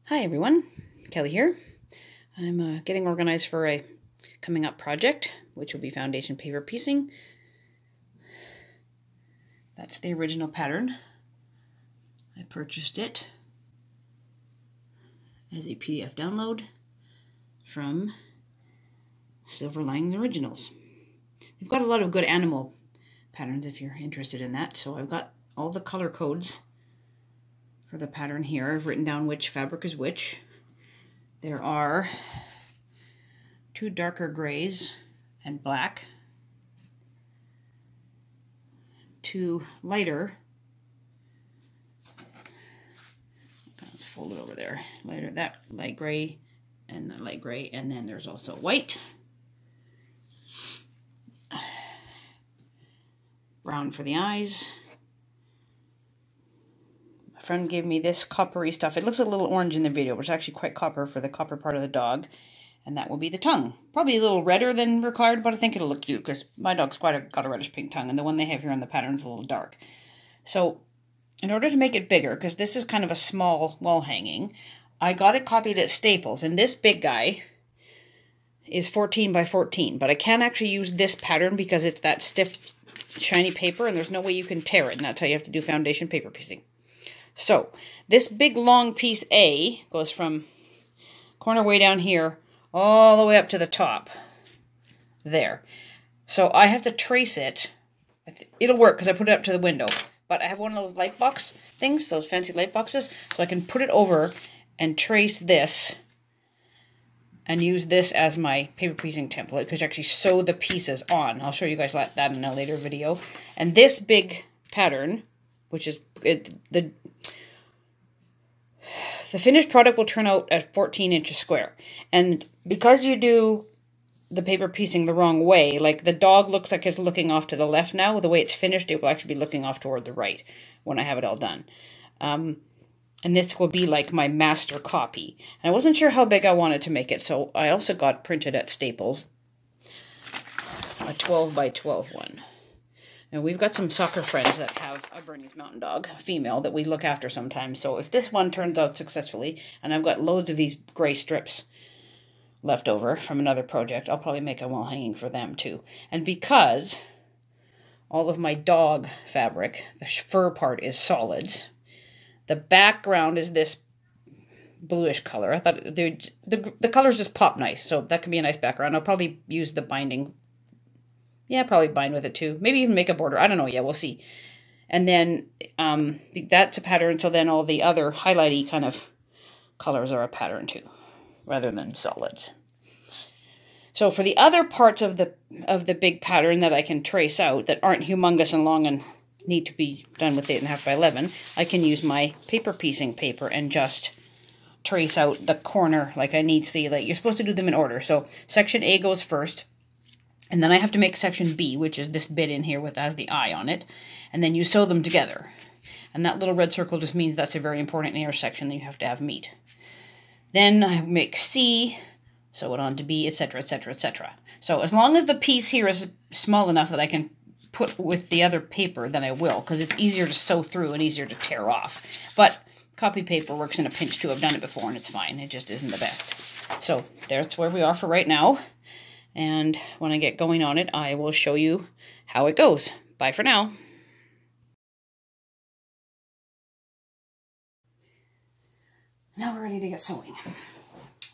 Hi everyone, Kelly here. I'm getting organized for a coming up project, which will be foundation paper piecing. That's the original pattern. I purchased it as a PDF download from Silver Linings Originals. They've got a lot of good animal patterns if you're interested in that. So I've got all the color codes for the pattern here. I've written down which fabric is which. There are 2 darker grays and black, 2 lighter, fold it over there, lighter, that light gray and the light gray, and then there's also white, brown for the eyes. My friend gave me this coppery stuff. It looks a little orange in the video, but it's actually quite copper for the copper part of the dog. And that will be the tongue. Probably a little redder than required, but I think it'll look cute because my dog's got a reddish pink tongue, and the one they have here on the pattern is a little dark. So in order to make it bigger, because this is kind of a small wall hanging, I got it copied at Staples, and this big guy is 14 by 14, but I can't actually use this pattern because it's that stiff, shiny paper, and there's no way you can tear it, and that's how you have to do foundation paper piecing. So this big long piece A goes from corner way down here all the way up to the top there. So I have to trace it. It'll work because I put it up to the window, but I have one of those light box things, those fancy light boxes, so I can put it over and trace this and use this as my paper piecing template, because you actually sew the pieces on. I'll show you guys that in a later video. And this big pattern, which is the finished product, will turn out at 14 inches square. And because you do the paper piecing the wrong way, like the dog looks like it's looking off to the left now, the way it's finished, it will actually be looking off toward the right when I have it all done. And this will be like my master copy. And I wasn't sure how big I wanted to make it, so I also got printed at Staples a 12 by 12 one. Now, we've got some soccer friends that have a Bernese Mountain Dog, a female, that we look after sometimes. So if this one turns out successfully, and I've got loads of these gray strips left over from another project, I'll probably make a wall hanging for them too. And because all of my dog fabric, the fur part, is solids, the background is this bluish color. I thought the colors just pop nice, so that can be a nice background. I'll probably use the binding. Yeah, probably bind with it too. Maybe even make a border. I don't know. Yeah, we'll see. And then that's a pattern. So then all the other highlighty kind of colors are a pattern too, rather than solids. So for the other parts of the big pattern that I can trace out that aren't humongous and long and need to be done with 8.5 by 11, I can use my paper piecing paper and just trace out the corner like I need to see. Like, you're supposed to do them in order. So section A goes first. And then I have to make section B, which is this bit in here with has the eye on it. And then you sew them together. And that little red circle just means that's a very important intersection that you have to have meet. Then I make C, sew it on to B, etc., etc., etc. So as long as the piece here is small enough that I can put with the other paper, then I will, because it's easier to sew through and easier to tear off. But copy paper works in a pinch too. I've done it before and it's fine. It just isn't the best. So that's where we are for right now. And when I get going on it, I will show you how it goes. Bye for now. Now we're ready to get sewing.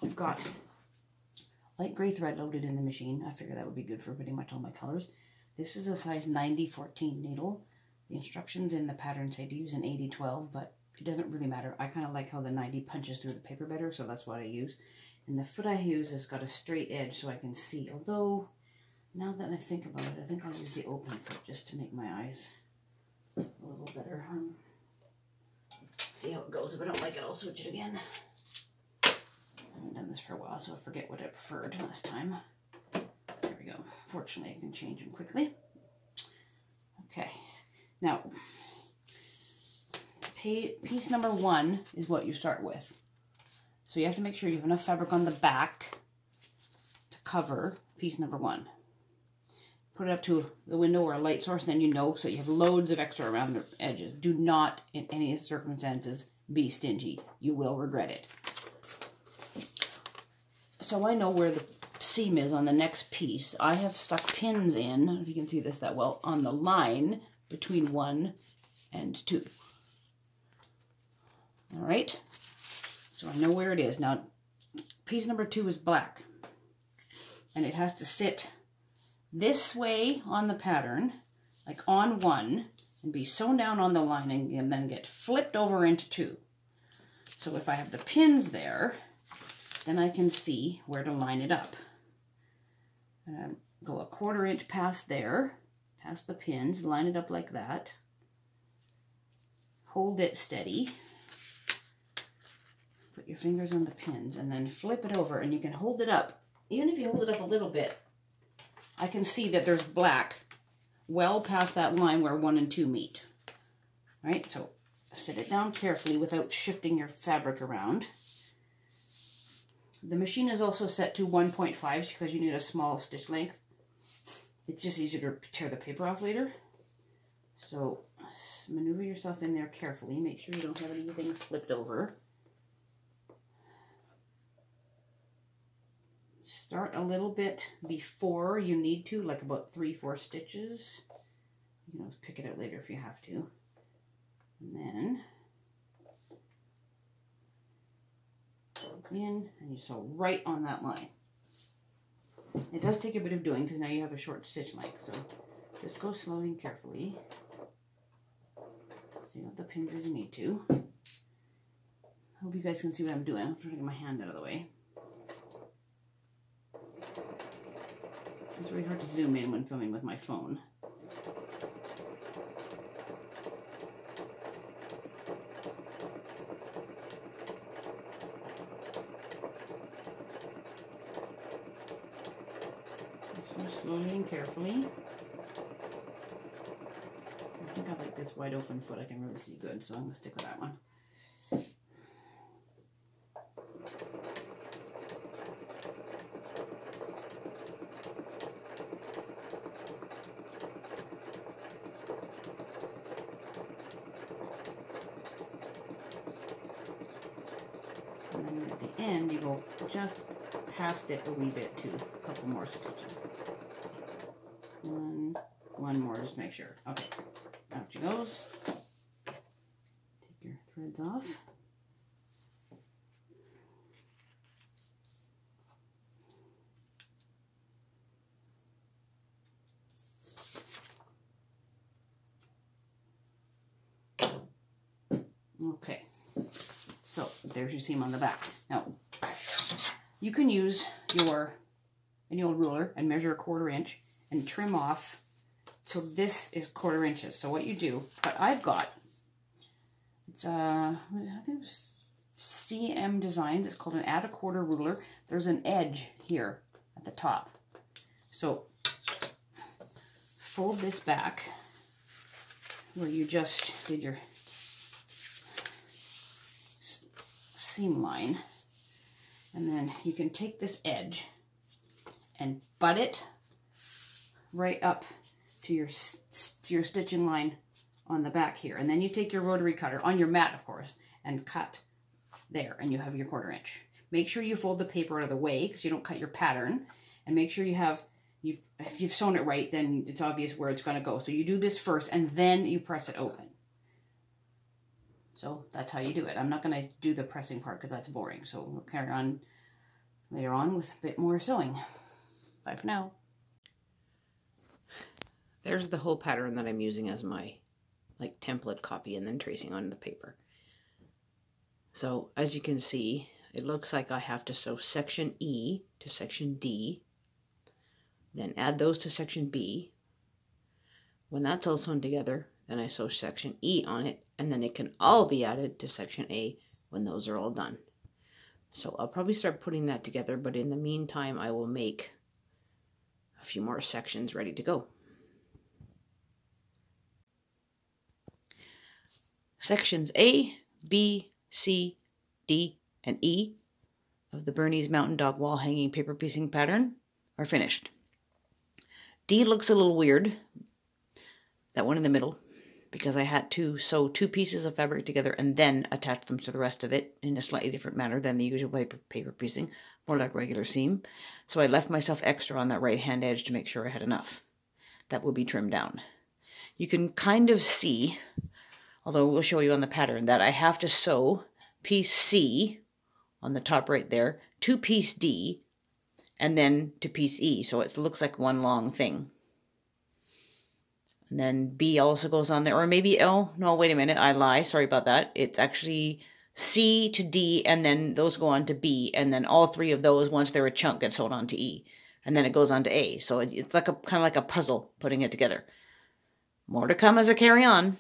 We've got light gray thread loaded in the machine. I figured that would be good for pretty much all my colors. This is a size 90-14 needle. The instructions in the pattern say to use an 80-12, but it doesn't really matter. I kind of like how the 90 punches through the paper better, so that's what I use. And the foot I use has got a straight edge so I can see. Although, now that I think about it, I think I'll use the open foot just to make my eyes a little better. See how it goes. If I don't like it, I'll switch it again. I haven't done this for a while, so I forget what I preferred last time. There we go. Fortunately, I can change them quickly. Okay. Now, piece number 1 is what you start with. So you have to make sure you have enough fabric on the back to cover piece number 1. Put it up to the window or a light source, then you know, so you have loads of extra around the edges. Do not, in any circumstances, be stingy. You will regret it. so I know where the seam is on the next piece. I have stuck pins in, I don't know if you can see this that well, on the line between 1 and 2. All right, so I know where it is. Now, piece number 2 is black, and it has to sit this way on the pattern, like on 1, and be sewn down on the line and then get flipped over into 2. So if I have the pins there, then I can see where to line it up. And I go a 1/4 inch past there, past the pins, line it up like that. Hold it steady. Put your fingers on the pins and then flip it over, and you can hold it up. Even if you hold it up a little bit, I can see that there's black well past that line where 1 and 2 meet. All right, so set it down carefully without shifting your fabric around. The machine is also set to 1.5 because you need a small stitch length. It's just easier to tear the paper off later. So maneuver yourself in there carefully. Make sure you don't have anything flipped over. Start a little bit before you need to, like about 3-4 stitches. You can always pick it out later if you have to. And then in, and you sew right on that line. It does take a bit of doing because now you have a short stitch length, so just go slowly and carefully. See what the pins as you need to. I hope you guys can see what I'm doing. I'm trying to get my hand out of the way. It's really hard to zoom in when filming with my phone. Slowly and carefully. I think I like this wide open foot. I can really see good, so I'm going to stick with that one. And then at the end, you go just past it a wee bit too. A couple more stitches. One more, just make sure. Okay, out she goes. Take your threads off. Okay, so there's your seam on the back. Now, you can use any old ruler and measure a 1/4 inch and trim off. So this is 1/4 inches. So what you do, what I've got, it's I think it was CM Designs. It's called an add a 1/4 ruler. There's an edge here at the top. So fold this back where you just did your seam line, and then you can take this edge and butt it right up to your stitching line on the back here. And then you take your rotary cutter, on your mat of course, and cut there, and you have your 1/4 inch. Make sure you fold the paper out of the way because you don't cut your pattern, and make sure you have, if you've sewn it right, then it's obvious where it's going to go. So you do this first, and then you press it open. So that's how you do it. I'm not going to do the pressing part because that's boring. So we'll carry on later on with a bit more sewing. Bye for now. There's the whole pattern that I'm using as my template copy and then tracing onto the paper. So as you can see, it looks like I have to sew section E to section D, then add those to section B. When that's all sewn together, then I sew section E on it, and then it can all be added to section A when those are all done. So I'll probably start putting that together, but in the meantime I will make a few more sections ready to go. Sections A, B, C, D, and E of the Bernese Mountain Dog wall hanging paper piecing pattern are finished. D looks a little weird, that one in the middle, because I had to sew 2 pieces of fabric together and then attach them to the rest of it in a slightly different manner than the usual paper piecing, more like regular seam. So I left myself extra on that right hand edge to make sure I had enough. That will be trimmed down. You can kind of see, although we'll show you on the pattern, that I have to sew piece C on the top right there to piece D and then to piece E, so it looks like one long thing. And then B also goes on there, or maybe, oh, no, wait a minute, I lie, sorry about that. It's actually C to D, and then those go on to B, and then all 3 of those, once they're a chunk, get sewed on to E. And then it goes on to A, so it's like kind of like a puzzle, putting it together. More to come as I carry on.